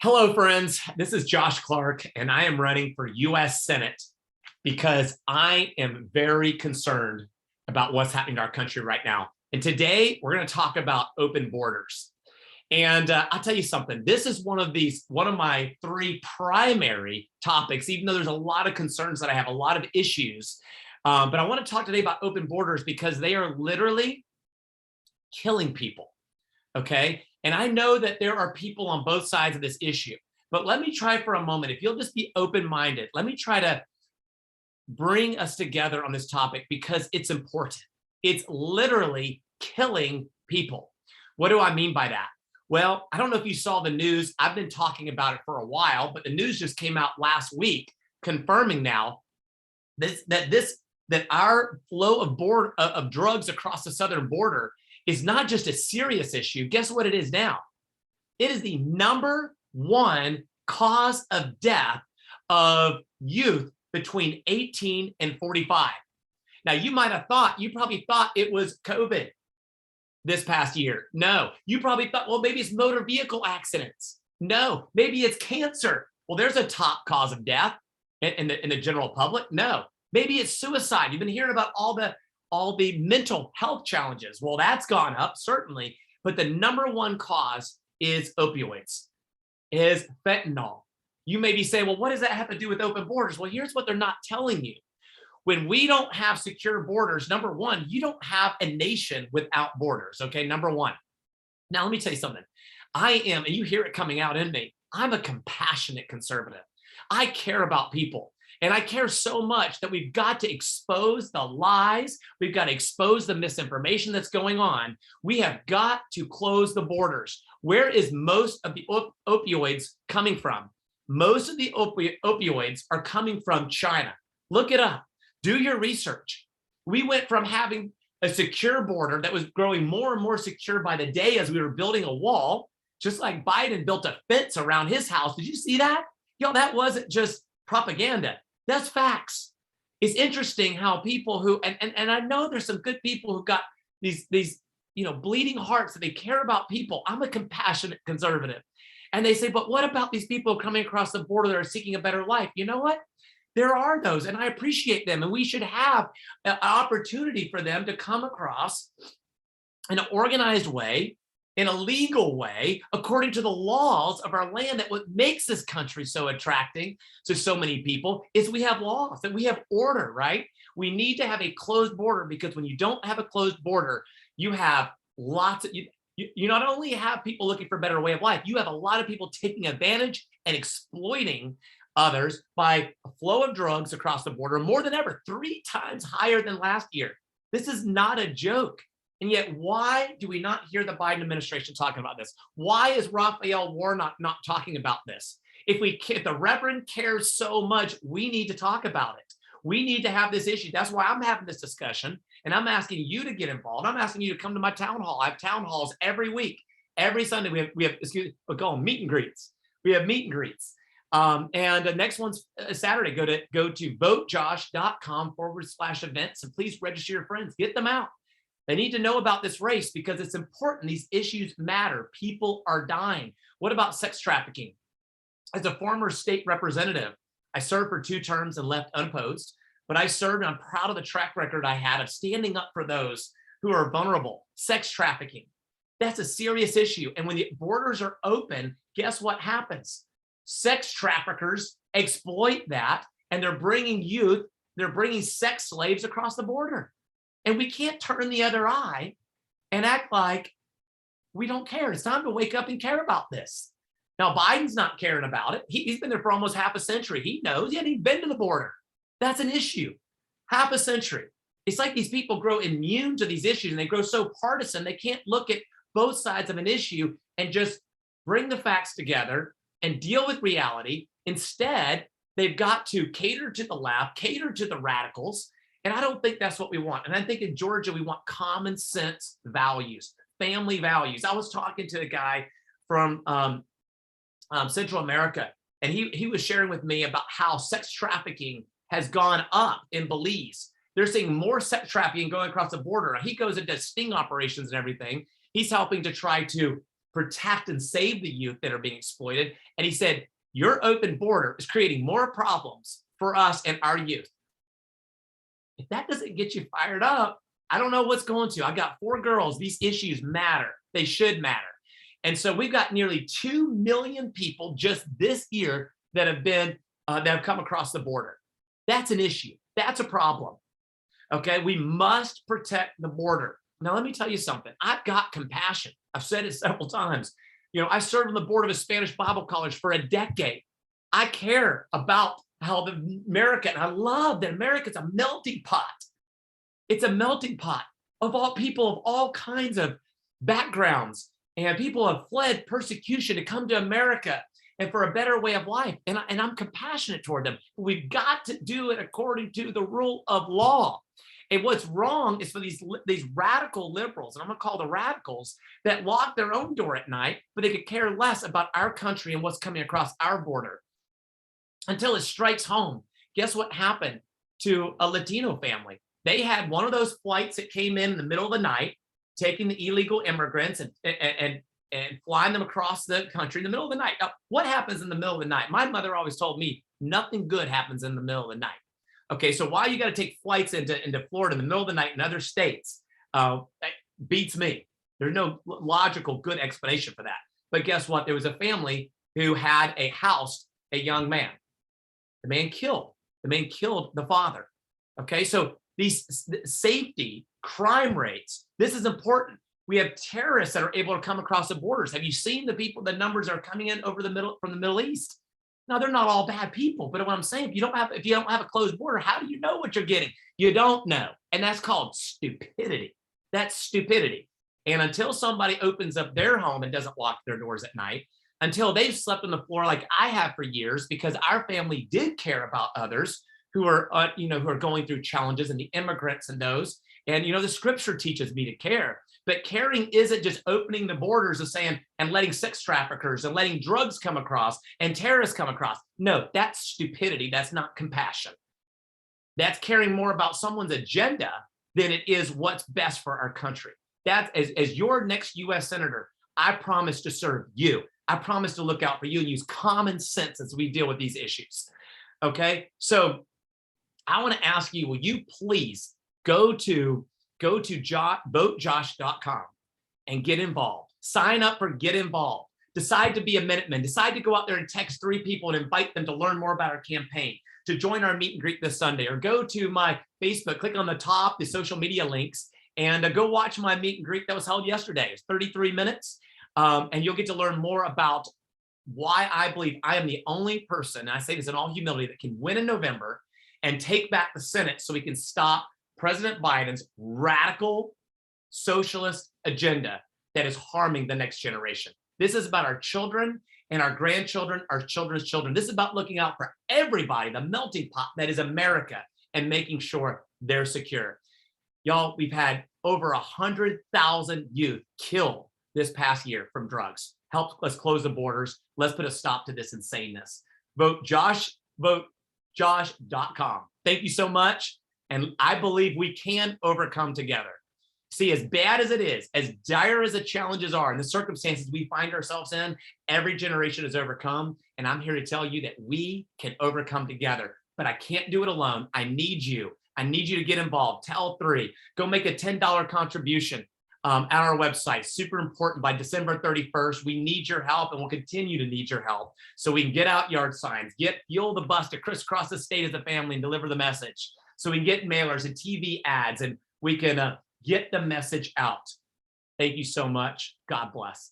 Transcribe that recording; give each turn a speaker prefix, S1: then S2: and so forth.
S1: Hello, friends. This is Josh Clark, and I am running for U.S. Senate because I am very concerned about what's happening to our country right now. And today, we're going to talk about open borders. And I'll tell you something. This is one of my three primary topics, even though there's a lot of concerns that I have, a lot of issues. But I want to talk today about open borders because they are literally killing people. Okay. And I know that there are people on both sides of this issue, but let me try for a moment. If you'll just be open-minded, let me try to bring us together on this topic because it's important. It's literally killing people. What do I mean by that? Well, I don't know if you saw the news. I've been talking about it for a while, but the news just came out last week confirming now that our flow of drugs across the southern border is not just a serious issue. Guess what it is now? It is the number one cause of death of youth between 18 and 45. Now, you probably thought it was COVID this past year. No, you probably thought, well, maybe it's motor vehicle accidents. No, maybe it's cancer. Well, there's a top cause of death in the general public. No, maybe it's suicide. You've been hearing about all the mental health challenges. Well, that's gone up, certainly, but the number one cause is opioids, is fentanyl. You may be saying, well, what does that have to do with open borders? Well, here's what they're not telling you. When we don't have secure borders, number one, you don't have a nation without borders, okay? Number one. Now, let me tell you something. I am, and you hear it coming out in me, I'm a compassionate conservative. I care about people. And I care so much that we've got to expose the lies. We've got to expose the misinformation that's going on. We have got to close the borders. Where is most of the opioids coming from? Most of the opioids are coming from China. Look it up. Do your research. We went from having a secure border that was growing more and more secure by the day as we were building a wall, just like Biden built a fence around his house. Did you see that? That wasn't just propaganda. That's facts. It's interesting how people who, and I know there's some good people who've got these bleeding hearts that they care about people. I'm a compassionate conservative. And they say, but what about these people coming across the border that are seeking a better life? You know what? There are those, and I appreciate them. And we should have an opportunity for them to come across in an organized way, in a legal way, according to the laws of our land. That what makes this country so attracting to so many people is we have laws, that we have order, right? We need to have a closed border, because when you don't have a closed border, you have lots of, you not only have people looking for a better way of life, you have a lot of people taking advantage and exploiting others by a flow of drugs across the border, more than ever, 3 times higher than last year. This is not a joke. And yet, why do we not hear the Biden administration talking about this? Why is Raphael Warnock not talking about this? If the Reverend cares so much, we need to talk about it. We need to have this issue. That's why I'm having this discussion, and I'm asking you to get involved. I'm asking you to come to my town hall. I have town halls every week. Every Sunday, we call them meet and greets. We have meet and greets. And the next one's Saturday. Go to votejosh.com/events, and please register your friends. Get them out. They need to know about this race because it's important. These issues matter. People are dying. What about sex trafficking? As a former state representative, I served for 2 terms and left unopposed, but I served, and I'm proud of the track record I had of standing up for those who are vulnerable. Sex trafficking, that's a serious issue. And when the borders are open, guess what happens? Sex traffickers exploit that, and they're bringing sex slaves across the border. And we can't turn the other eye and act like we don't care. It's time to wake up and care about this. Now, Biden's not caring about it. He's been there for almost half a century. He knows. He hadn't even been to the border. That's an issue. Half a century. It's like these people grow immune to these issues, and they grow so partisan, they can't look at both sides of an issue and just bring the facts together and deal with reality. Instead, they've got to cater to the left, cater to the radicals. And I don't think that's what we want. And I think in Georgia, we want common sense values, family values. I was talking to a guy from Central America, and he was sharing with me about how sex trafficking has gone up in Belize. They're seeing more sex trafficking going across the border. He goes into sting operations and everything. He's helping to try to protect and save the youth that are being exploited. And he said, your open border is creating more problems for us and our youth. If that doesn't get you fired up, I don't know what's going to. I got 4 girls. These issues matter. They should matter. And so we've got nearly 2 million people just this year that have come across the border. That's an issue. That's a problem. Okay, we must protect the border. Now, let me tell you something. I've got compassion. I've said it several times. I served on the board of a Spanish Bible college for a decade. I care about how America, and I love that America's a melting pot. It's a melting pot of all people of all kinds of backgrounds, and people have fled persecution to come to America and for a better way of life. And I'm compassionate toward them. But we've got to do it according to the rule of law. And what's wrong is for these radical liberals, and I'm going to call the radicals, that lock their own door at night, but they could care less about our country and what's coming across our border until it strikes home. Guess what happened to a Latino family? They had one of those flights that came in the middle of the night, taking the illegal immigrants and flying them across the country in the middle of the night. Now, what happens in the middle of the night? My mother always told me nothing good happens in the middle of the night. Okay, so why you got to take flights into Florida in the middle of the night in other states? That beats me. There's no logical good explanation for that. But guess what? There was a family who had a young man. The man killed the father. Okay, so these safety, crime rates, this is important. We have terrorists that are able to come across the borders. Have you seen the numbers that are coming in from the Middle East? Now, they're not all bad people, but what I'm saying, if you don't have a closed border, how do you know what you're getting? You don't know. And that's called stupidity. That's stupidity. And until somebody opens up their home and doesn't lock their doors at night, until they've slept on the floor like I have for years, because our family did care about others who are going through challenges, and the immigrants and those. And, the scripture teaches me to care. But caring isn't just opening the borders of saying and letting sex traffickers and letting drugs come across and terrorists come across. No, that's stupidity. That's not compassion. That's caring more about someone's agenda than it is what's best for our country. That's as your next U.S. Senator, I promise to serve you. I promise to look out for you and use common sense as we deal with these issues. Okay, so I want to ask you, will you please go to votejosh.com and get involved. Sign up for Get Involved. Decide to be a Minuteman. Decide to go out there and text 3 people and invite them to learn more about our campaign, to join our meet and greet this Sunday, or go to my Facebook, click on the top, the social media links, and go watch my meet and greet that was held yesterday. It's 33 minutes, and you'll get to learn more about why I believe I am the only person, and I say this in all humility, that can win in November and take back the Senate so we can stop President Biden's radical socialist agenda that is harming the next generation. This is about our children and our grandchildren, our children's children. This is about looking out for everybody, the melting pot that is America, and making sure they're secure. Y'all, we've had over 100,000 youth killed this past year from drugs. Let's close the borders. Let's put a stop to this insaneness. Votejosh.com. Thank you so much. And I believe we can overcome together. See, as bad as it is, as dire as the challenges are, and the circumstances we find ourselves in, every generation has overcome. And I'm here to tell you that we can overcome together. But I can't do it alone. I need you. I need you to get involved. Tell 3. Go make a $10 contribution at our website. Super important. By December 31st, we need your help, and we'll continue to need your help so we can get out yard signs, fuel the bus to crisscross the state as a family and deliver the message. So we can get mailers and TV ads, and we can get the message out. Thank you so much. God bless.